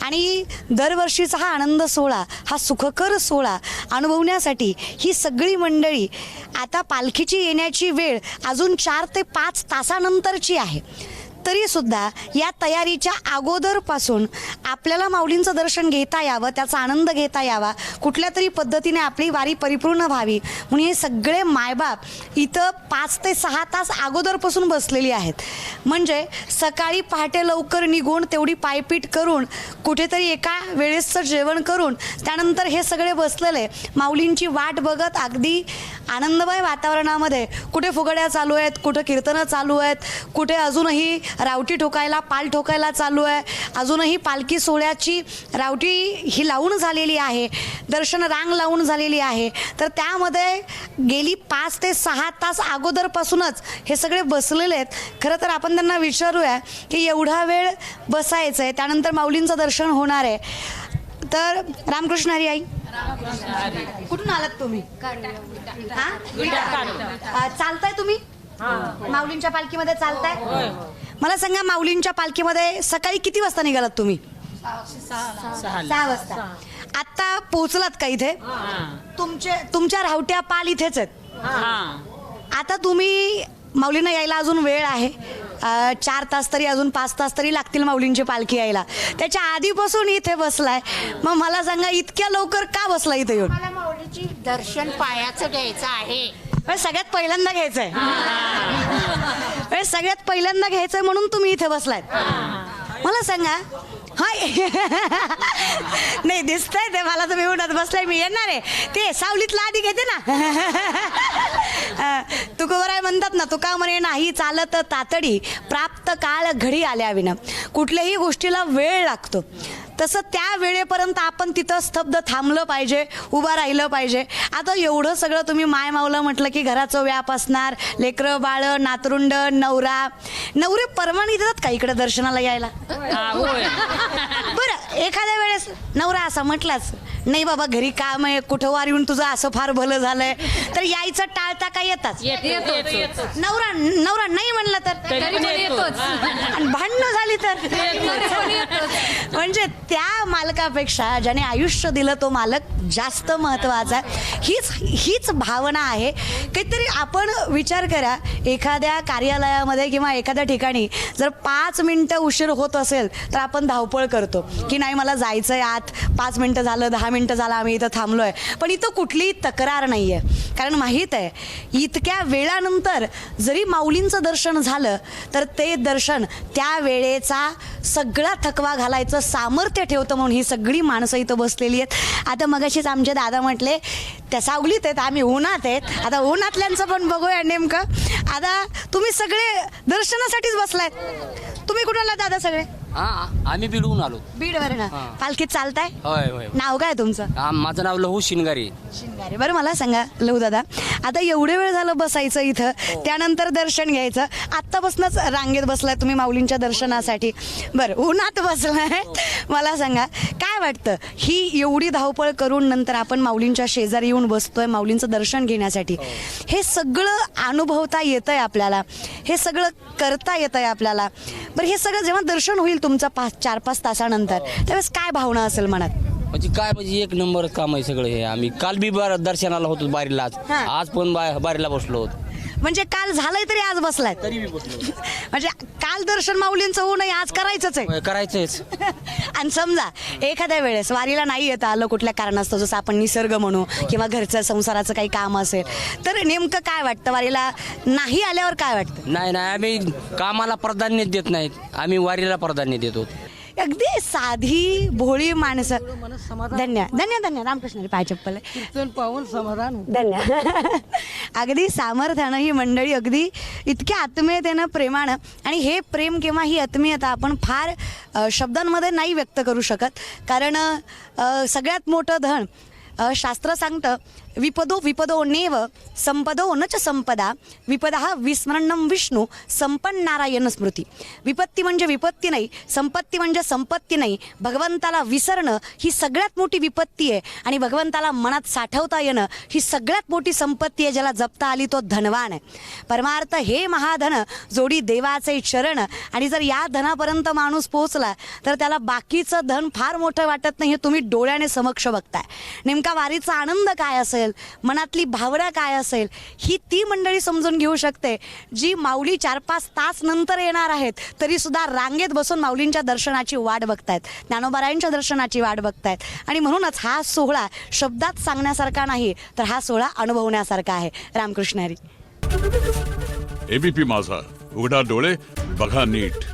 आणि दरवर्षीचा हा आनंद सोहळा, हा सुखकर सोहळा अनुभवण्यासाठी ही सगळी मंडळी आता पालखीची येण्याची वेळ अजून 4 ते 5 तासानंतरची आहे, तरीसुद्धा या तयारीच्या अगोदरपासून आपल्याला माऊलींचं दर्शन घेता यावं, त्याचा आनंद घेता यावा, कुठल्या तरी पद्धतीने आपली वारी परिपूर्ण व्हावी म्हणून हे सगळे मायबाप इथं 5 ते 6 तास अगोदरपासून बसलेली आहेत. म्हणजे सकाळी पहाटे लवकर निघून तेवढी पायपीट करून कुठेतरी एका वेळेसचं जेवण करून त्यानंतर हे सगळे बसलेले माऊलींची वाट बघत अगदी आनंदमय वातावरणामध्ये, कुठे फुगड्या चालू आहेत, कुठे कीर्तनं चालू आहेत, कुठे अजूनही रावटी ठोकायला, पाल ठोकायला चालू आहे, अजूनही पालखी सोहळ्याची रावटी ही लावून झालेली आहे, दर्शन रांग लावून झालेली आहे. तर त्यामध्ये गेली 5 ते 6 तास अगोदरपासूनच हे सगळे बसलेले आहेत. खरं तर आपण त्यांना विचारूया की एवढा वेळ बसायचं आहे, त्यानंतर माऊलींचं दर्शन होणार आहे. तर रामकृष्ण हरी आई, कुठून आलात तुम्ही? चालताय तुम्ही माऊलींच्या पालखीमध्ये चालताय? मला सांगा, माऊलींच्या पालखीमध्ये सकाळी किती वाजता निघालात तुम्ही? 6 वाजता. आता पोहोचलात का इथे? तुमच्या रावट्या पाल इथेच आहेत. आता तुम्ही, माऊलींना यायला अजून वेळ आहे, 4 तास तरी, अजून 5 तास तरी लागतील माऊलींची पालखी यायला. त्याच्या आधीपासून इथे बसलाय, मग मला सांगा इतक्या लवकर का बसला इथे येऊन? मला माऊलीची दर्शन पायाचं घ्यायचं आहे. सगळ्यात पहिल्यांदा घ्यायचंय, सगळ्यात पहिल्यांदा घ्यायचंय म्हणून तुम्ही इथे बसलायत. मला सांगा, हाय नाही दिसतंय ते मला, तुम्ही उन्हात बसलाय, मी येणार आहे. ते सावलीतला आधी घेते ना, तुकोबराय म्हणतात ना, तुका म्हणे नाही चालत तातडी, प्राप्त काळ घडी आल्या विना. कुठल्याही गोष्टीला वेळ लागतो, तसं त्या वेळेपर्यंत आपण तिथं स्तब्ध थांबलं पाहिजे, उभं राहिलं पाहिजे. आता एवढं सगळं तुम्ही माय माऊला म्हटलं की घराचं व्याप असणार, लेकरं बाळं, नातरुंड, नवरे परवानगी देतात का इकडे दर्शनाला यायला? बरं, एखाद्या वेळेस नवरा असा म्हटलाच, नाही बाबा घरी काम आहे, कुठं वार येऊन तुझं असं फार भलं झालंय, तर यायचं टाळता का? येतात. नवरा नाही म्हणलं तर, भांडणं झाली तर, म्हणजे त्या मालकापेक्षा ज्याने आयुष्य दिलं तो मालक जास्त महत्वाचा आहे. हीच भावना आहे. काहीतरी आपण विचार करा, एखाद्या कार्यालयामध्ये किंवा एखाद्या ठिकाणी जर 5 मिनिटं उशीर होत असेल तर आपण धावपळ करतो की नाही मला जायचंय आत, 5 मिनिटं झालं, 10 मिनिटं झालं, आम्ही इथं थांबलोय. पण इथं कुठलीही तक्रार नाहीये, कारण माहीत आहे इतक्या वेळानंतर जरी माऊलींचं दर्शन झालं तर ते दर्शन त्या वेळेचा सगळा थकवा घालायचं सामर्थ्य ठेवतं. म्हणून ही सगळी माणसं इथं बसलेली आहेत. आता मगाशीच आमचे दादा म्हटले त्या सावलीत आहेत, आम्ही उन्हात आहेत. आता उन्हातल्यांचं पण बघूया नेमकं. आता तुम्ही सगळे दर्शनासाठीच बसलायत. तुम्ही कुठला दादा सगळे? आम्ही बीडहून आलो. बीडवरून पालखीत चालताय? होय होय. नाव काय तुमचं? माझं नाव लहू शिनगारी. बरं मला सांगा लहू दादा, आता एवढे वेळ झालं बसायचं इथं, त्यानंतर दर्शन घ्यायचं, आत्तापासूनच रांगेत बसलाय तुम्ही माऊलींच्या दर्शनासाठी. बरं, उन्हात बसलाय, मला सांगा काय वाटतं, ही एवढी धावपळ करून नंतर आपण माऊलींच्या शेजारी येऊन बसतोय माऊलींचं दर्शन घेण्यासाठी, हे सगळं अनुभवता येतंय आपल्याला, हे सगळं करता येतंय आपल्याला. बरं, हे सगळं जेव्हा दर्शन होईल तुमचं 4-5 तासानंतर, त्यावेळेस काय भावना असेल मनात? म्हणजे काय, म्हणजे एक नंबर काम आहे सगळं हे. आम्ही काल बी दर्शनाला होतो बारीलाच, आज पण बारीला बसलो होतो. म्हणजे काल झालंय तरी आज बसलाय, तरी बी बसलो. म्हणजे काल दर्शन माऊलींचं होऊ नये, आज करायचंच आहे. करायचंच. आणि समजा एखाद्या वेळेस वारीला नाही येता आलं कुठल्या कारणास्तव, जसं आपण निसर्ग म्हणू किंवा घरचं संसाराचं काही काम असेल, तर नेमकं काय वाटतं? वारीला नाही आल्यावर काय वाटतं? नाही आम्ही कामाला प्राधान्य देत नाहीत, आम्ही वारीला प्राधान्य देतो. अगदी साधी भोळी माणसं. धन्य धन्य धन्य रामकृष्ण पाय चप्पल पाहून समाधान. धन्य. अगदी सामर्थ्यानं ही मंडळी अगदी इतक्या आत्मीयतेनं, प्रेमानं, आणि हे प्रेम किंवा ही आत्मीयता आपण फार शब्दांमध्ये नाही व्यक्त करू शकत. कारण सगळ्यात मोठं धन शास्त्र सांगतं, विपदो विपदो नेव संपदो न च संपदा विपदा विस्मरणम विष्णू संपन्न नारायण स्मृती. विपत्ती म्हणजे विपत्ती नाही, संपत्ती म्हणजे संपत्ती नाही. भगवंताला विसरणं ही सगळ्यात मोठी विपत्ती आहे आणि भगवंताला मनात साठवता येणं ही सगळ्यात मोठी संपत्ती आहे. ज्याला जपता आली तो धनवान आहे. परमार्थ हे महाधन जोडी देवाचे चरण. आणि जर या धनापर्यंत माणूस पोहोचला तर त्याला बाकीचं धन फार मोठं वाटत नाही. हे तुम्ही डोळ्याने समक्ष बघताय. नेमका वारीचा आनंद काय असेल, मनातली भावना काय असेल, ही ती मंडळी समजून घेऊ शकते जी माऊली 4-5 तास नंतर येणार आहेत तरी सुद्धा रांगेत बसून माऊलींच्या दर्शनाची वाट बघतायत, ज्ञानोबारायांच्या दर्शनाची वाट बघतायत. आणि म्हणूनच हा सोहळा शब्दात सांगण्यासारखा नाही तर हा सोहळा अनुभवण्यासारखा आहे. रामकृष्ण हरी. एबीपी माझा, उघडा डोळे बघा नीट.